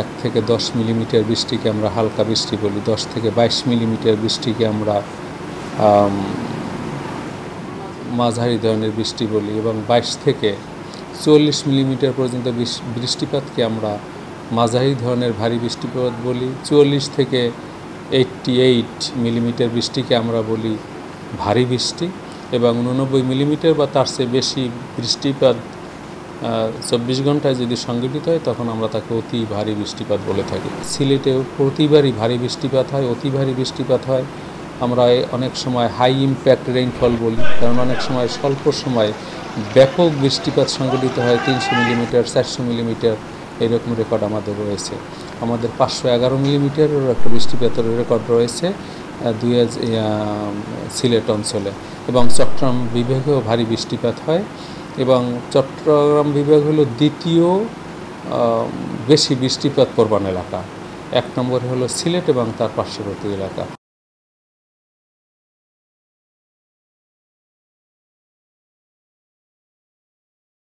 1 থেকে 10 মিলিমিটার বৃষ্টিকে আমরা হালকা বৃষ্টি বলি, 10 থেকে 22 মিলিমিটার বৃষ্টিকে আমরা মাঝারি ধরনের বৃষ্টি বলি এবং 22 থেকে 40 মিলিমিটার পর্যন্ত বৃষ্টিপাতকে আমরা মাঝারি ধরনের ভারী বৃষ্টিপাত বলি। 44 থেকে 88 মিলিমিটার বৃষ্টিকে আমরা বলি ভারী বৃষ্টি এবং 89 মিলিমিটার বা তার চেয়ে বেশি বৃষ্টিপাত 24 ঘন্টায় যদি সংঘটিত হয় তখন আমরা তাকে অতি ভারী বৃষ্টিপাত বলে থাকি। সিলেটেও প্রতিবারই ভারী বৃষ্টিপাত হয়, অতি ভারী বৃষ্টিপাত হয়। আমরা অনেক সময় হাই ইম্প্যাক্ট রেইনফল বলি, কারণ অনেক সময় স্বল্প সময় ব্যাপক বৃষ্টিপাত সংঘটিত হয়। 300 মিলিমিটার, 400 মিলিমিটার এরকম রেকর্ড আমাদের রয়েছে। আমাদের 511 মিলিমিটারের একটা বৃষ্টিপাতের রেকর্ড রয়েছে সিলেট অঞ্চলে এবং চট্টগ্রাম বিভাগেও ভারী বৃষ্টিপাত হয় এবং চট্টগ্রাম বিভাগ হলো দ্বিতীয় বেশি বৃষ্টিপাত প্রবণ এলাকা। 1 নম্বরে হলো সিলেট এবং তার পার্শ্ববর্তী এলাকা।